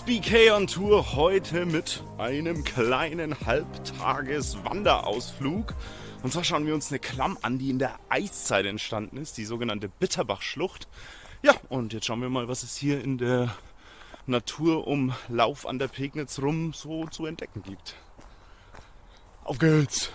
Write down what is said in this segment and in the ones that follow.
SBK on Tour heute mit einem kleinen Halbtages-Wanderausflug. Und zwar schauen wir uns eine Klamm an, die in der Eiszeit entstanden ist, die sogenannte Bitterbach-Schlucht. Ja, und jetzt schauen wir mal, was es hier in der Natur um Lauf an der Pegnitz rum so zu entdecken gibt. Auf geht's!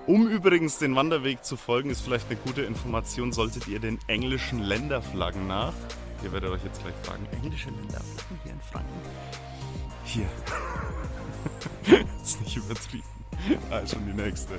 Um übrigens den Wanderweg zu folgen, ist vielleicht eine gute Information, solltet ihr den englischen Länderflaggen nach. Ihr werdet euch jetzt gleich fragen, englische Länderflaggen hier in Franken? Hier. Ist nicht übertrieben. Schon die nächste.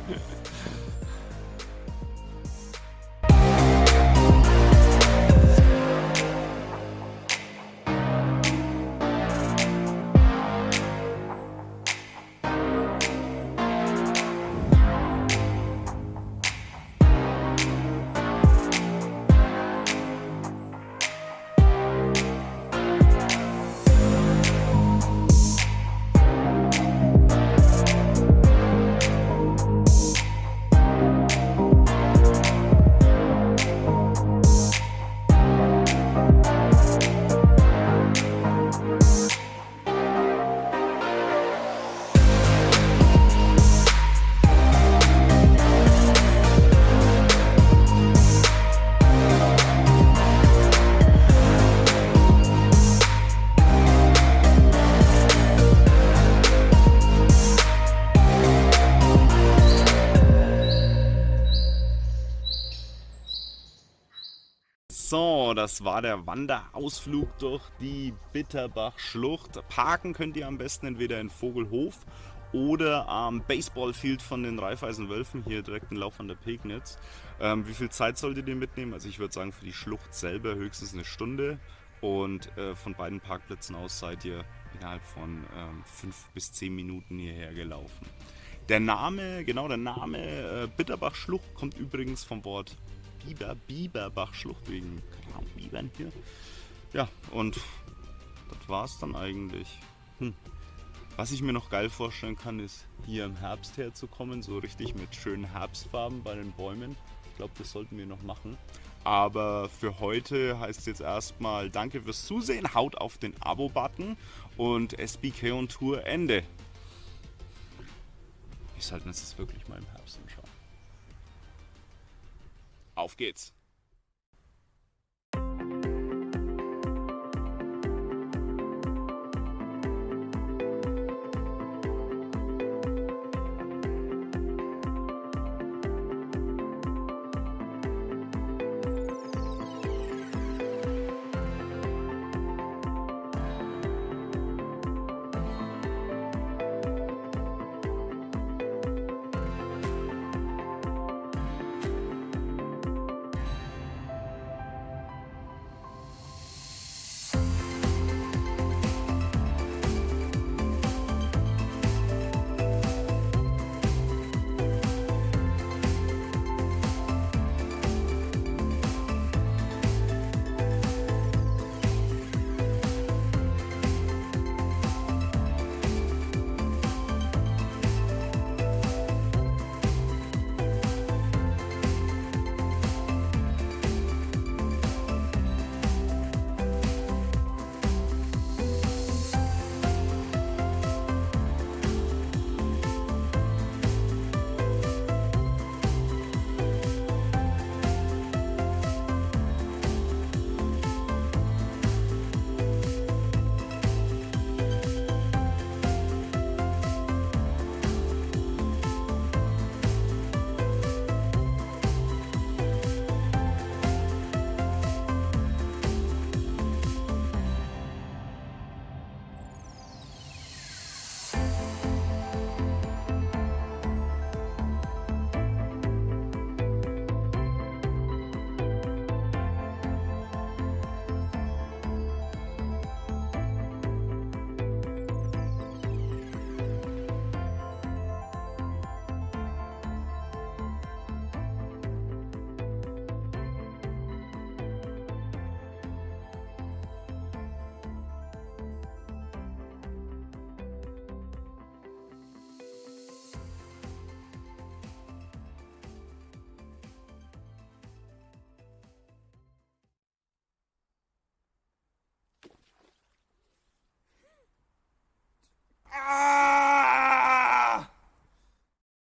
So, das war der Wanderausflug durch die Bitterbach-Schlucht. Parken könnt ihr am besten entweder in Vogelhof oder am Baseballfield von den Raiffeisen-Wölfen, hier direkt im Lauf an der Pegnitz. Wie viel Zeit solltet ihr mitnehmen? Also ich würde sagen, für die Schlucht selber höchstens eine Stunde. Und von beiden Parkplätzen aus seid ihr innerhalb von 5 bis 10 Minuten hierher gelaufen. Der Name Bitterbach-Schlucht kommt übrigens vom Wort Biberbach-Schlucht, wegen Bibern hier. Ja, und das war's dann eigentlich. Was ich mir noch geil vorstellen kann, ist hier im Herbst herzukommen, so richtig mit schönen Herbstfarben bei den Bäumen. Ich glaube, das sollten wir noch machen. Aber für heute heißt es jetzt erstmal danke fürs Zusehen, haut auf den Abo-Button und SBK on Tour Ende. Wir sollten uns das wirklich mal im Herbst anschauen. Auf geht's!